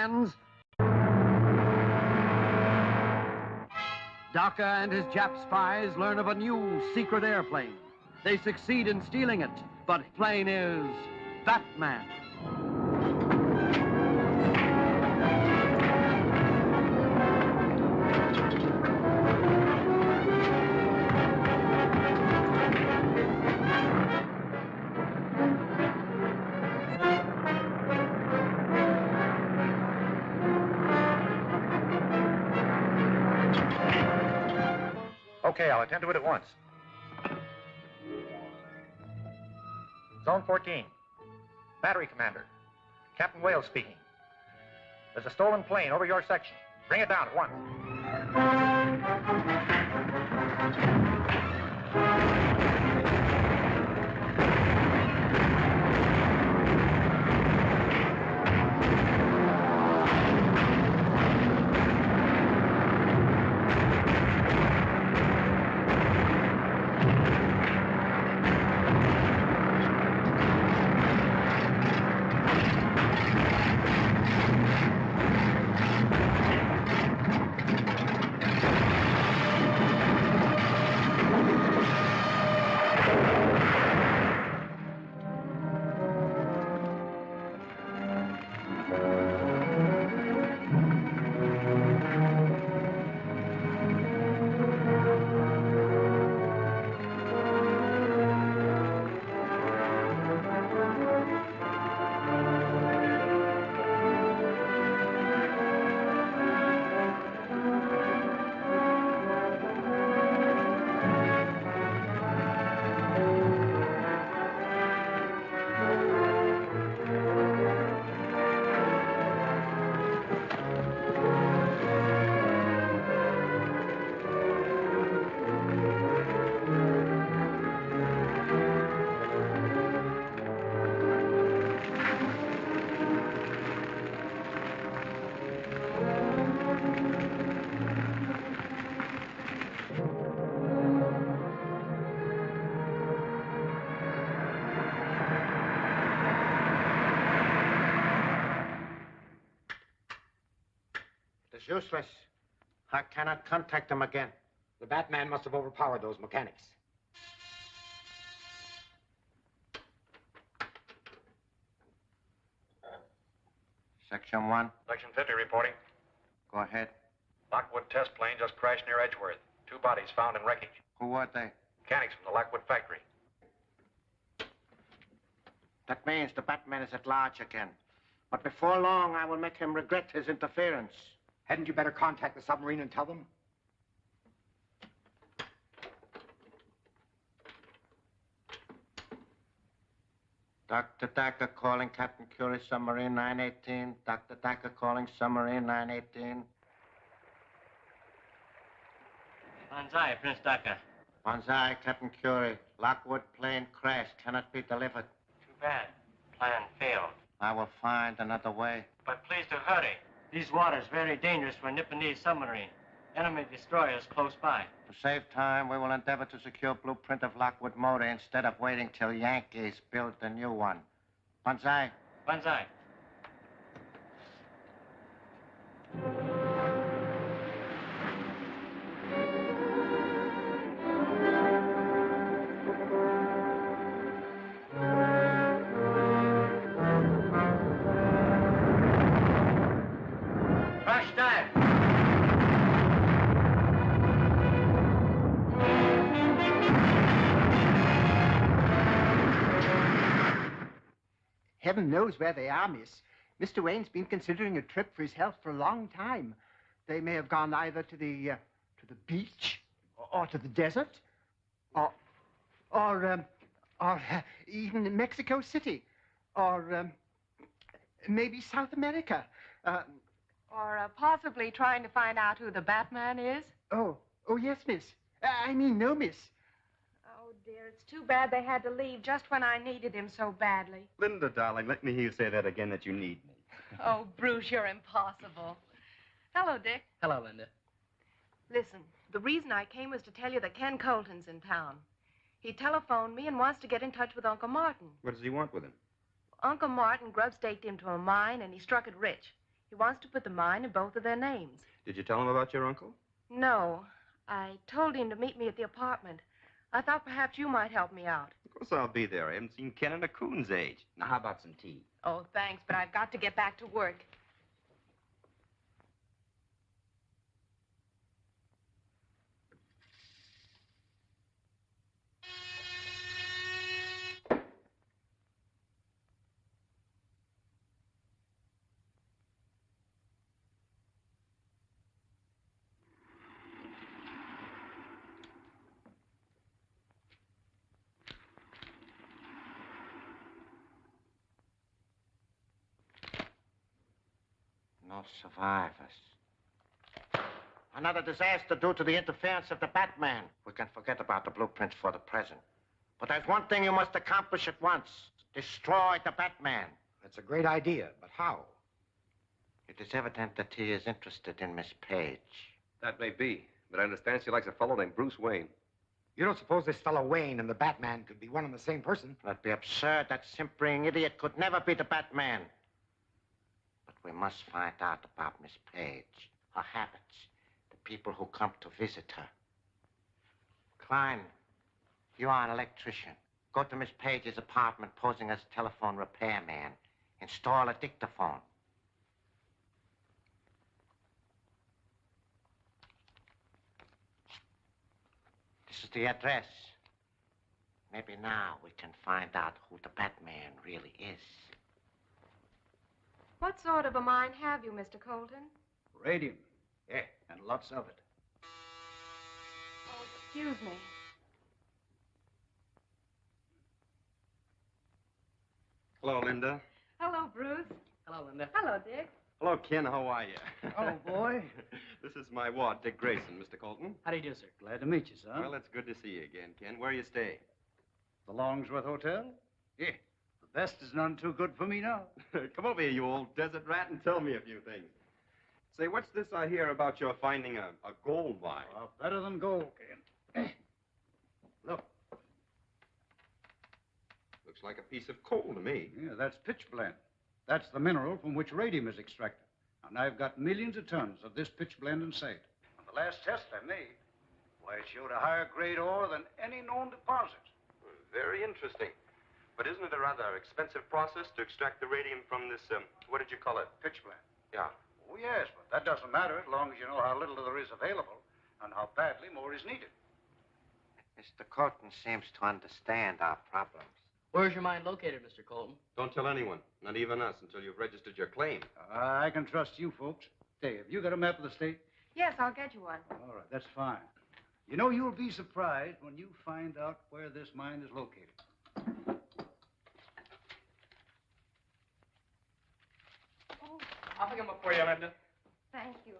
hands. Daka and his Jap spies learn of a new secret airplane. They succeed in stealing it, but plane is Batman. Okay, I'll attend to it at once. Zone 14. Battery Commander. Captain Wales speaking. There's a stolen plane over your section. Bring it down at once. It's useless. I cannot contact them again. The Batman must have overpowered those mechanics. Section 1. Section 50 reporting. Go ahead. Lockwood test plane just crashed near Edgeworth. 2 bodies found in wreckage. Who were they? Mechanics from the Lockwood factory. That means the Batman is at large again. But before long, I will make him regret his interference. Hadn't you better contact the submarine and tell them? Dr. Daka calling Captain Curie, submarine 918. Dr. Daka calling submarine 918. Banzai, Prince Daka. Banzai, Captain Curie. Lockwood plane crashed. Cannot be delivered. Too bad. Plan failed. I will find another way. But please do hurry. These waters very dangerous for a Nipponese submarine. Enemy destroyers close by. To save time, we will endeavor to secure blueprint of Lockwood motor instead of waiting till Yankees build the new one. Banzai. Banzai. Crash dive. Heaven knows where they are, miss. Mr. Wayne's been considering a trip for his health for a long time. They may have gone either to the beach or to the desert or even in Mexico City or maybe South America. Or possibly trying to find out who the Batman is? Oh, yes, miss. I mean, no, miss. Oh, dear, it's too bad they had to leave just when I needed him so badly. Linda, darling, let me hear you say that again, that you need me. Oh, Bruce, you're impossible. Hello, Dick. Hello, Linda. Listen, the reason I came was to tell you that Ken Colton's in town. He telephoned me and wants to get in touch with Uncle Martin. What does he want with him? Uncle Martin grub-staked him to a mine, and he struck it rich. He wants to put the mine in both of their names. Did you tell him about your uncle? No. I told him to meet me at the apartment. I thought perhaps you might help me out. Of course I'll be there. I haven't seen Ken in a coon's age. Now, how about some tea? Oh, thanks, but I've got to get back to work. No survivors. Another disaster due to the interference of the Batman. We can forget about the blueprints for the present. But there's one thing you must accomplish at once. Destroy the Batman. That's a great idea, but how? It is evident that he is interested in Miss Page. That may be, but I understand she likes a fellow named Bruce Wayne. You don't suppose this fellow Wayne and the Batman could be one and the same person? That'd be absurd. That simpering idiot could never be the Batman. But we must find out about Miss Page, her habits, the people who come to visit her. Klein, you are an electrician. Go to Miss Page's apartment posing as telephone repairman. Install a dictaphone. This is the address. Maybe now we can find out who the Batman really is. What sort of a mine have you, Mr. Colton? Radium. Yeah, and lots of it. Oh, excuse me. Hello, Linda. Hello, Bruce. Hello, Linda. Hello, Dick. Hello, Ken. How are you? Oh, boy. This is my ward, Dick Grayson, Mr. Colton. How do you do, sir? Glad to meet you, son. Well, it's good to see you again, Ken. Where are you staying? The Longsworth Hotel? Yeah. The best is none too good for me now. Come over here, you old desert rat, and tell me a few things. Say, what's this I hear about your finding a gold mine? Well, better than gold, Ken. Look. Looks like a piece of coal to me. Yeah, that's pitchblende. That's the mineral from which radium is extracted. And I've got millions of tons of this pitchblende in sight. On the last test I made, why, it showed a higher grade ore than any known deposit. Very interesting. But isn't it a rather expensive process to extract the radium from this, what did you call it? Pitchblende. Yeah. Oh, yes, but that doesn't matter as long as you know how little there is available and how badly more is needed. Mr. Colton seems to understand our problems. Where's your mine located, Mr. Colton? Don't tell anyone, not even us, until you've registered your claim. I can trust you folks. Hey, have you got a map of the state? Yes, I'll get you one. All right, that's fine. You know, you'll be surprised when you find out where this mine is located. Oh, I'll pick them up for you, Linda. thank you.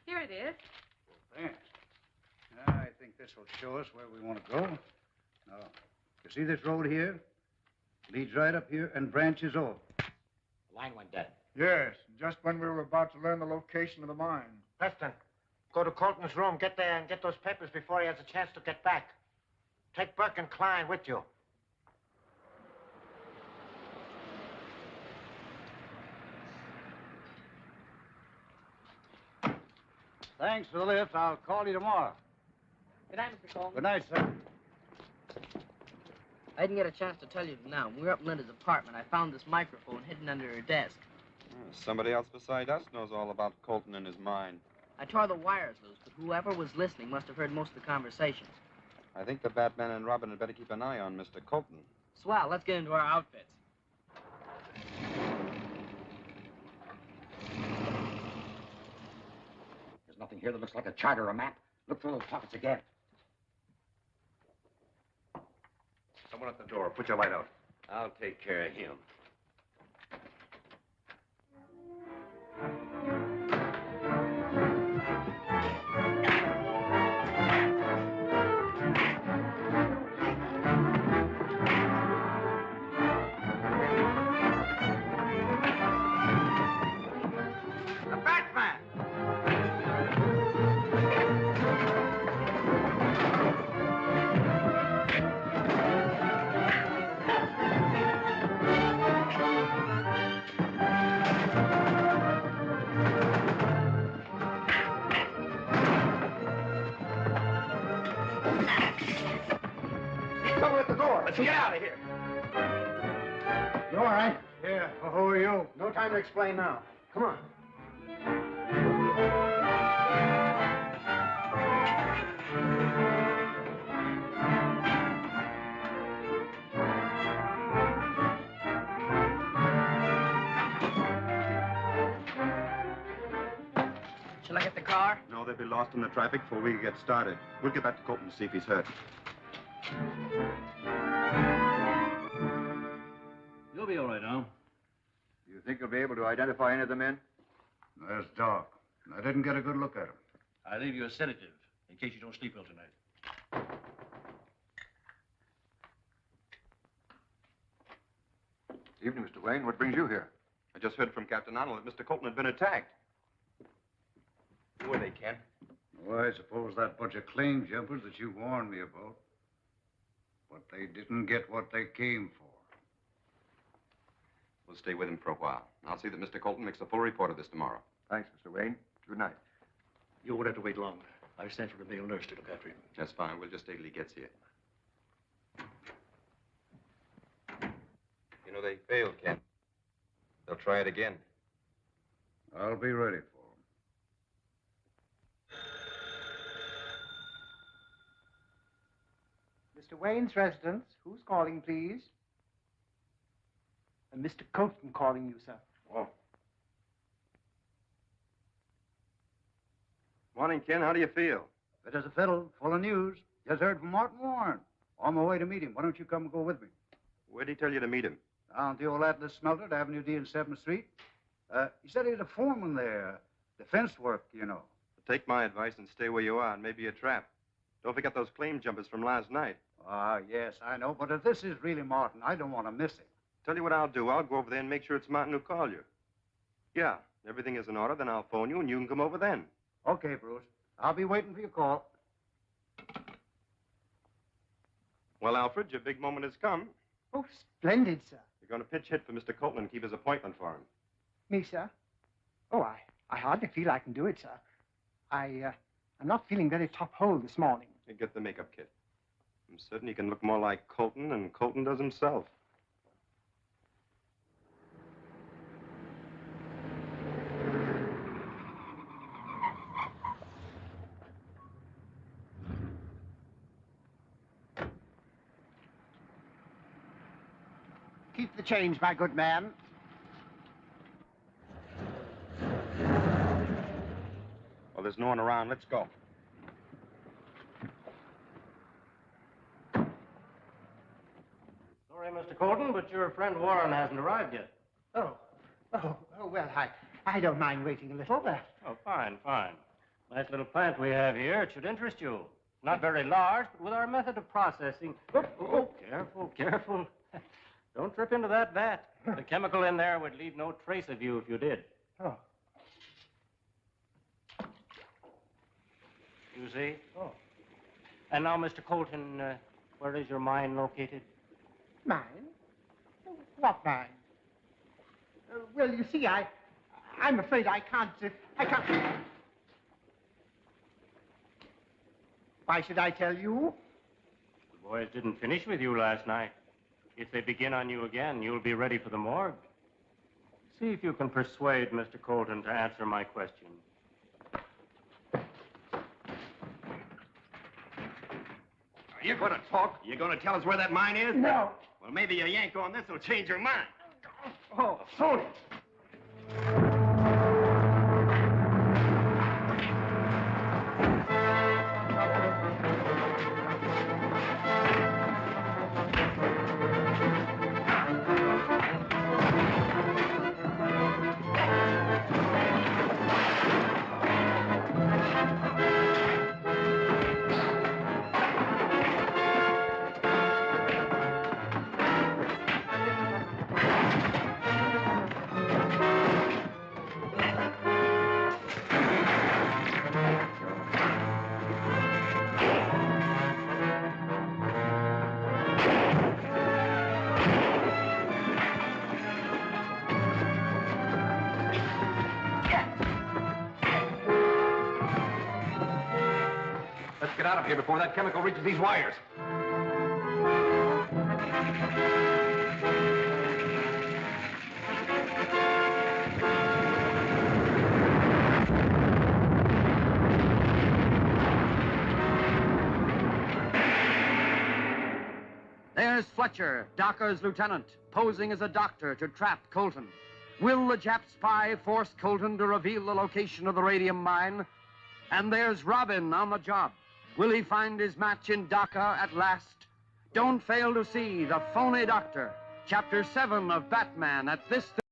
Here it is. Thanks. I think this will show us where we want to go. Now, you see this road here? Leads right up here and branches off. The line went dead. Yes, just when we were about to learn the location of the mine. Preston, go to Colton's room, get there and get those papers before he has a chance to get back. Take Burke and Klein with you. Thanks for the lift. I'll call you tomorrow. Good night, Mr. Colton. Good night, sir. I didn't get a chance to tell you now. When we were up in Linda's apartment, I found this microphone hidden under her desk. Somebody else beside us knows all about Colton and his mine. I tore the wires loose, but whoever was listening must have heard most of the conversation. I think the Batman and Robin had better keep an eye on Mr. Colton. Swell, let's get into our outfits. There's nothing here that looks like a chart or a map. Look through those pockets again. Someone at the door. Put your light out. I'll take care of him. Get out of here. You all right? Yeah, well, who are you? No time to explain now. Come on. Shall I get the car? No, they'll be lost in the traffic before we get started. We'll get back to Colton to see if he's hurt. You'll be all right, Al. You think you'll be able to identify any of the men? There's Doc. I didn't get a good look at him. I'll leave you a sedative in case you don't sleep well tonight. Evening, Mr. Wayne. What brings you here? I just heard from Captain Arnold that Mr. Colton had been attacked. Who are they, Ken? Well, I suppose that bunch of claim jumpers that you warned me about. But they didn't get what they came for. We'll stay with him for a while. I'll see that Mr. Colton makes a full report of this tomorrow. Thanks, Mr. Wayne. Good night. You won't have to wait long. I've sent for the male nurse to look after him. That's fine. We'll just stay till he gets here. You know, they failed, Ken. They'll try it again. I'll be ready for Mr. Wayne's residence. Who's calling, please? Mr. Colton calling you, sir. Oh. Morning, Ken. How do you feel? Fit as a fiddle, full of news. Just heard from Martin Warren. On my way to meet him. Why don't you come and go with me? Where'd he tell you to meet him? Down at the old Atlas smelter at Avenue D and 7th Street. He said he was a foreman there. Defense work, you know. Take my advice and stay where you are. It may be a trap. Don't forget those claim jumpers from last night. Ah, yes, I know. But if this is really Martin, I don't want to miss him. Tell you what I'll do. I'll go over there and make sure it's Martin who called you. Yeah, everything is in order. Then I'll phone you and you can come over then. Okay, Bruce. I'll be waiting for your call. Well, Alfred, your big moment has come. Oh, splendid, sir. You're going to pitch hit for Mr. Colton and keep his appointment for him. Me, sir? Oh, I hardly feel I can do it, sir. I'm not feeling very top-hole this morning. You get the makeup kit. I'm certain he can look more like Colton than Colton does himself. Keep the change, my good man. Well, there's no one around. Let's go. Sorry, Mr. Colton, but your friend Warren hasn't arrived yet. Oh, well, I don't mind waiting a little. Oh, fine, fine. Nice little plant we have here. It should interest you. Not very large, but with our method of processing... Oh, careful, careful. Don't trip into that vat. The chemical in there would leave no trace of you if you did. Oh. You see? Oh. And now, Mr. Colton, where is your mine located? Mine? What mine? Well, you see, I'm afraid I can't... Why should I tell you? The boys didn't finish with you last night. If they begin on you again, you'll be ready for the morgue. See if you can persuade Mr. Colton to answer my question. Are you going to talk? You going to tell us where that mine is? No. Well, maybe a yank on this will change your mind. Oh, phony. Let's get out of here before that chemical reaches these wires. there's Fletcher, Docker's lieutenant, posing as a doctor to trap Colton. Will the Jap spy force Colton to reveal the location of the radium mine? And there's Robin on the job. Will he find his match in Docker at last? Don't fail to see The Phony Doctor, Chapter 7 of Batman at this